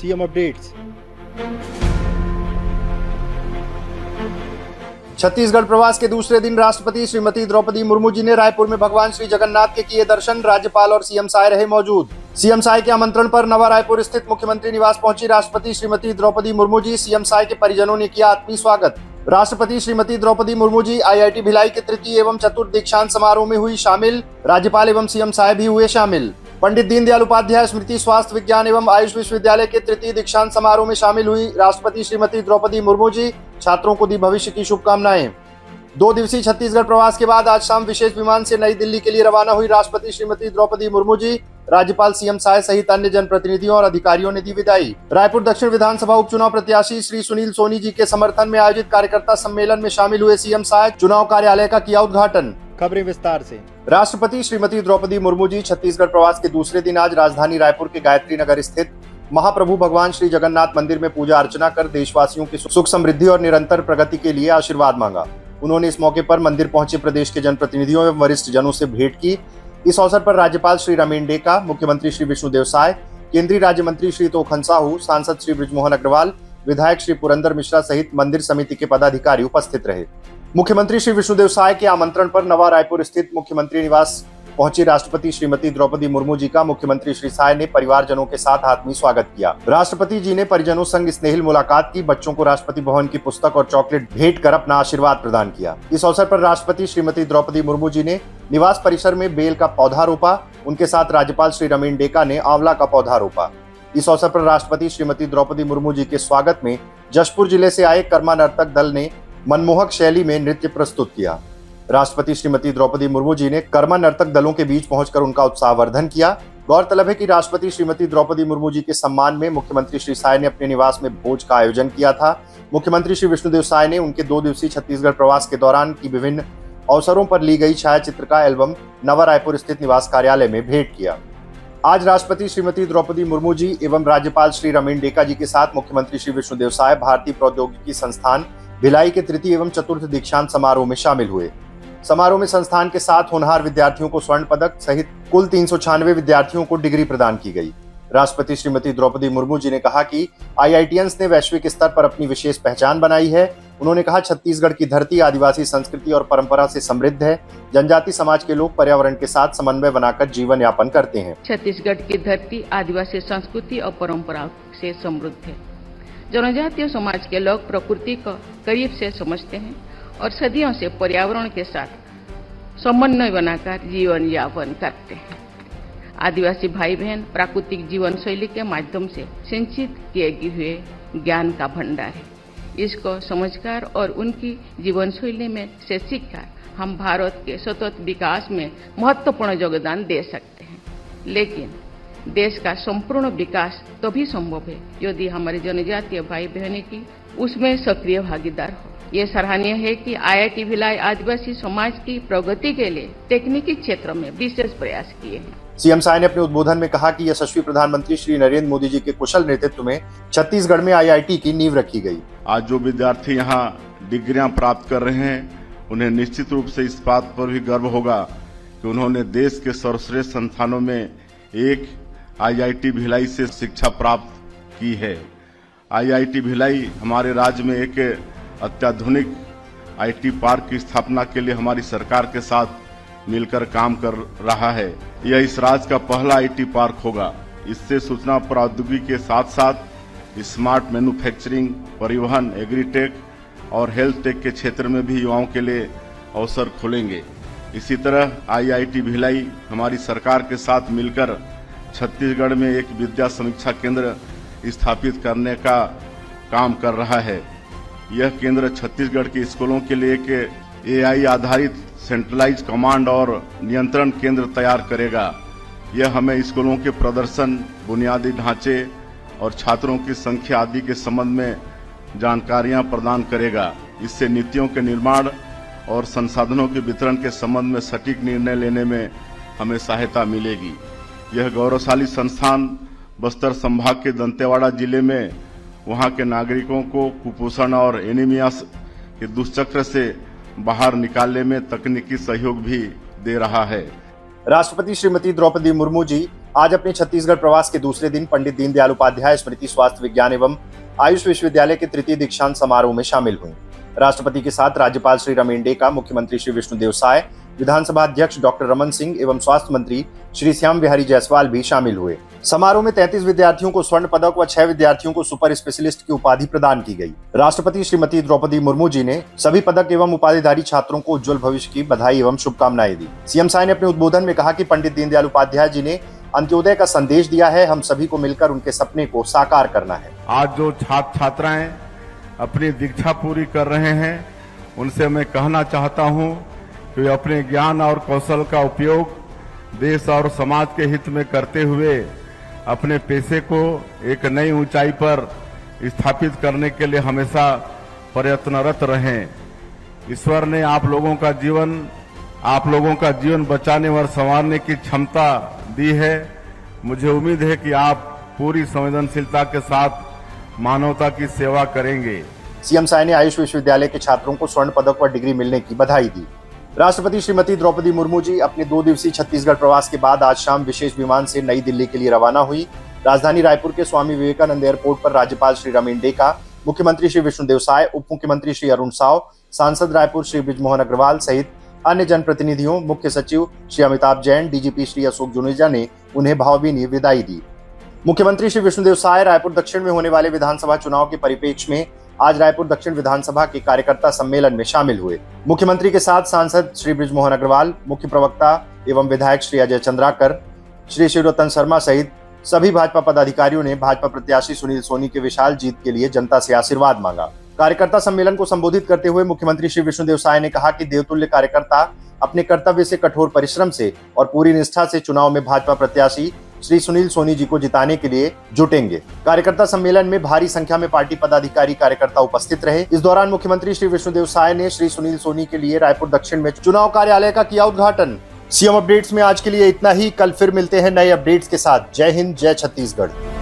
CM updates. Chhattisgarh प्रवास के दूसरे दिन राष्ट्रपति श्रीमती द्रौपदी मुर्मू जी ने रायपुर में भगवान श्री जगन्नाथ के किए दर्शन। राज्यपाल और सीएम साय रहे मौजूद। सीएम साय के आमंत्रण पर नवा रायपुर स्थित मुख्यमंत्री निवास पहुंची राष्ट्रपति श्रीमती द्रौपदी मुर्मू जी। सीएम साय के परिजनों ने किया आत्मीय स्वागत। राष्ट्रपति श्रीमती द्रौपदी मुर्मू जी आईआईटी भिलाई के तृतीय एवं चतुर्थ दीक्षांत समारोह में हुई शामिल। राज्यपाल एवं सीएम साय भी हुए शामिल। पंडित दीनदयाल उपाध्याय स्मृति स्वास्थ्य विज्ञान एवं आयुष विश्वविद्यालय के तृतीय दीक्षांत समारोह में शामिल हुई राष्ट्रपति श्रीमती द्रौपदी मुर्मू जी। छात्रों को दी भविष्य की शुभकामनाएं। 2 दिवसीय छत्तीसगढ़ प्रवास के बाद आज शाम विशेष विमान से नई दिल्ली के लिए रवाना हुई राष्ट्रपति श्रीमती द्रौपदी मुर्मू जी। राज्यपाल सीएम साय सहित अन्य जनप्रतिनिधियों और अधिकारियों ने दी विदाई। रायपुर दक्षिण विधानसभा उपचुनाव प्रत्याशी श्री सुनील सोनी जी के समर्थन में आयोजित कार्यकर्ता सम्मेलन में शामिल हुए सीएम साय। चुनाव कार्यालय का किया उद्घाटन। खबरें विस्तार से। राष्ट्रपति श्रीमती द्रौपदी मुर्मू जी छत्तीसगढ़ प्रवास के दूसरे दिन आज राजधानी रायपुर के गायत्री नगर स्थित महाप्रभु भगवान श्री जगन्नाथ मंदिर में पूजा अर्चना कर देशवासियों की सुख समृद्धि और निरंतर प्रगति के लिए आशीर्वाद मांगा। उन्होंने इस मौके पर मंदिर पहुंचे प्रदेश के जनप्रतिनिधियों एवं वरिष्ठ जनों से भेंट की। इस अवसर पर राज्यपाल श्री रमेन डेका, मुख्यमंत्री श्री विष्णुदेव साय, केंद्रीय राज्य मंत्री श्री तोखन साहू, सांसद श्री बृजमोहन अग्रवाल, विधायक श्री पुरंदर मिश्रा सहित मंदिर समिति के पदाधिकारी उपस्थित रहे। मुख्यमंत्री श्री विष्णुदेव साय के आमंत्रण पर नवा रायपुर स्थित मुख्यमंत्री निवास पहुंची राष्ट्रपति श्रीमती द्रौपदी मुर्मू जी का मुख्यमंत्री श्री साय ने परिवारजनों के साथ आत्मीय स्वागत किया। राष्ट्रपति जी ने परिजनों संग स्नेहिल मुलाकात की। बच्चों को राष्ट्रपति भवन की पुस्तक और चॉकलेट भेंट कर अपना आशीर्वाद प्रदान किया। इस अवसर पर राष्ट्रपति श्रीमती द्रौपदी मुर्मू जी ने निवास परिसर में बेल का पौधा रोपा। उनके साथ राज्यपाल श्री रमेन डेका ने आंवला का पौधा रोपा। इस अवसर पर राष्ट्रपति श्रीमती द्रौपदी मुर्मू जी के स्वागत में जशपुर जिले से आए कर्मा नर्तक दल ने मनमोहक शैली में नृत्य प्रस्तुत किया। राष्ट्रपति श्रीमती द्रौपदी मुर्मू जी ने कर्मा नर्तक दलों के बीच पहुंचकर उनका उत्साहवर्धन किया। गौरतलब है कि राष्ट्रपति श्रीमती द्रौपदी मुर्मू जी के सम्मान में मुख्यमंत्री श्री साय ने अपने निवास में भोज का आयोजन किया था। मुख्यमंत्री श्री विष्णुदेव साय ने उनके 2 दिवसीय छत्तीसगढ़ प्रवास के दौरान की विभिन्न अवसरों पर ली गई छायाचित्र का एल्बम नवा रायपुर स्थित निवास कार्यालय में भेंट किया। आज राष्ट्रपति श्रीमती द्रौपदी मुर्मू जी एवं राज्यपाल श्री रमेन डेका जी के साथ मुख्यमंत्री श्री विष्णुदेव साय भारतीय प्रौद्योगिकी संस्थान भिलाई के तृतीय एवं चतुर्थ दीक्षांत समारोह में शामिल हुए। समारोह में संस्थान के 7 होनहार विद्यार्थियों को स्वर्ण पदक सहित कुल 396 विद्यार्थियों को डिग्री प्रदान की गई। राष्ट्रपति श्रीमती द्रौपदी मुर्मू जी ने कहा कि आईआईटीएंस ने वैश्विक स्तर पर अपनी विशेष पहचान बनाई है। उन्होंने कहा, छत्तीसगढ़ की धरती आदिवासी संस्कृति और परंपरा से समृद्ध है। जनजाति समाज के लोग पर्यावरण के साथ समन्वय बनाकर जीवन यापन करते हैं। छत्तीसगढ़ की धरती आदिवासी संस्कृति और परंपरा से समृद्ध है। जनजातीय समाज के लोग प्रकृति को करीब से समझते हैं और सदियों से पर्यावरण के साथ समन्वय बनाकर जीवन यापन करते हैं। आदिवासी भाई बहन प्राकृतिक जीवन शैली के माध्यम से सिंचित किए हुए ज्ञान का भंडार है। इसको समझकर और उनकी जीवन शैली में से सीखकर हम भारत के सतत विकास में महत्वपूर्ण योगदान दे सकते हैं। लेकिन देश का संपूर्ण विकास तभी संभव है यदि हमारे जनजातीय भाई बहनों की उसमें सक्रिय भागीदार हो। ये सराहनीय है कि आईआईटी भिलाई आदिवासी समाज की प्रगति के लिए तकनीकी क्षेत्र में विशेष प्रयास किए हैं। सीएम साय ने अपने उद्बोधन में कहा कि यशस्वी प्रधानमंत्री श्री नरेंद्र मोदी जी के कुशल नेतृत्व में छत्तीसगढ़ में आईआईटी की नींव रखी गई। आज जो विद्यार्थी यहाँ डिग्रियां प्राप्त कर रहे हैं, उन्हें निश्चित रूप से इस बात पर भी गर्व होगा कि उन्होंने देश के सर्वश्रेष्ठ संस्थानों में एक आईआईटी भिलाई से शिक्षा प्राप्त की है। आईआईटी भिलाई हमारे राज्य में एक अत्याधुनिक आईटी पार्क की स्थापना के लिए हमारी सरकार के साथ मिलकर काम कर रहा है। यह इस राज्य का पहला आईटी पार्क होगा। इससे सूचना प्रौद्योगिकी के साथ साथ स्मार्ट मैन्युफैक्चरिंग, परिवहन, एग्रीटेक और हेल्थ टेक के क्षेत्र में भी युवाओं के लिए अवसर खुलेंगे। इसी तरह आईआईटी भिलाई हमारी सरकार के साथ मिलकर छत्तीसगढ़ में एक विद्या समीक्षा केंद्र स्थापित करने का काम कर रहा है। यह केंद्र छत्तीसगढ़ के स्कूलों के लिए एक एआई आधारित सेंट्रलाइज कमांड और नियंत्रण केंद्र तैयार करेगा। यह हमें स्कूलों के प्रदर्शन, बुनियादी ढांचे और छात्रों की संख्या आदि के संबंध में जानकारियां प्रदान करेगा। इससे नीतियों के निर्माण और संसाधनों के वितरण के संबंध में सटीक निर्णय लेने में हमें सहायता मिलेगी। यह गौरवशाली संस्थान बस्तर संभाग के दंतेवाड़ा जिले में वहां के नागरिकों को कुपोषण और एनीमिया के दुष्चक्र से बाहर निकालने में तकनीकी सहयोग भी दे रहा है। राष्ट्रपति श्रीमती द्रौपदी मुर्मू जी आज अपने छत्तीसगढ़ प्रवास के दूसरे दिन पंडित दीनदयाल उपाध्याय स्मृति स्वास्थ्य विज्ञान एवं आयुष विश्वविद्यालय के तृतीय दीक्षांत समारोह में शामिल हुई। राष्ट्रपति के साथ राज्यपाल श्री रमेन डेका, मुख्यमंत्री श्री विष्णुदेव साय, विधानसभा अध्यक्ष डॉक्टर रमन सिंह एवं स्वास्थ्य मंत्री श्री श्याम बिहारी जायसवाल भी शामिल हुए। समारोह में 33 विद्यार्थियों को स्वर्ण पदक व 6 विद्यार्थियों को सुपर स्पेशलिस्ट की उपाधि प्रदान की गई। राष्ट्रपति श्रीमती द्रौपदी मुर्मू जी ने सभी पदक एवं उपाधिधारी छात्रों को उज्जवल भविष्य की बधाई एवं शुभकामनाएं दी। सीएम साय ने अपने उद्बोधन में कहा कि पंडित दीनदयाल उपाध्याय जी ने अंत्योदय का संदेश दिया है। हम सभी को मिलकर उनके सपने को साकार करना है। आज जो छात्र छात्राएं अपनी दीक्षा पूरी कर रहे हैं, उनसे मैं कहना चाहता हूं कि वे अपने ज्ञान और कौशल का उपयोग देश और समाज के हित में करते हुए अपने पेशे को एक नई ऊंचाई पर स्थापित करने के लिए हमेशा प्रयत्नरत रहें। ईश्वर ने आप लोगों का जीवन बचाने और संवारने की क्षमता दी है। मुझे उम्मीद है कि आप पूरी संवेदनशीलता के साथ मानवता की सेवा करेंगे। सीएम साय ने आयुष विश्वविद्यालय के छात्रों को स्वर्ण पदक व डिग्री मिलने की बधाई दी। राष्ट्रपति श्रीमती द्रौपदी मुर्मू जी अपने 2 दिवसीय छत्तीसगढ़ प्रवास के बाद आज शाम विशेष विमान से नई दिल्ली के लिए रवाना हुई। राजधानी रायपुर के स्वामी विवेकानंद एयरपोर्ट पर राज्यपाल श्री रमेन डेका, मुख्यमंत्री श्री विष्णुदेव साय, उप मुख्यमंत्री श्री अरुण साव, सांसद रायपुर श्री बृजमोहन अग्रवाल सहित अन्य जनप्रतिनिधियों, मुख्य सचिव श्री अमिताभ जैन, डीजीपी श्री अशोक जुनेजा ने उन्हें भावभीनी विदाई दी। मुख्यमंत्री श्री विष्णुदेव साय रायपुर दक्षिण में होने वाले विधानसभा चुनाव के परिप्रेक्ष्य में आज रायपुर दक्षिण विधानसभा के कार्यकर्ता सम्मेलन में शामिल हुए। मुख्यमंत्री के साथ सांसद श्री बृजमोहन अग्रवाल, मुख्य प्रवक्ता एवं विधायक श्री अजय चंद्राकर, श्री शिवरतन शर्मा सहित सभी भाजपा पदाधिकारियों ने भाजपा प्रत्याशी सुनील सोनी के विशाल जीत के लिए जनता से आशीर्वाद मांगा। कार्यकर्ता सम्मेलन को संबोधित करते हुए मुख्यमंत्री श्री विष्णुदेव साय ने कहा कि देवतुल्य कार्यकर्ता अपने कर्तव्य से, कठोर परिश्रम से और पूरी निष्ठा से चुनाव में भाजपा प्रत्याशी श्री सुनील सोनी जी को जिताने के लिए जुटेंगे। कार्यकर्ता सम्मेलन में भारी संख्या में पार्टी पदाधिकारी कार्यकर्ता उपस्थित रहे। इस दौरान मुख्यमंत्री श्री विष्णुदेव साय ने श्री सुनील सोनी के लिए रायपुर दक्षिण में चुनाव कार्यालय का किया उद्घाटन। सीएम अपडेट्स में आज के लिए इतना ही। कल फिर मिलते हैं नए अपडेट्स के साथ। जय हिंद, जय छत्तीसगढ़।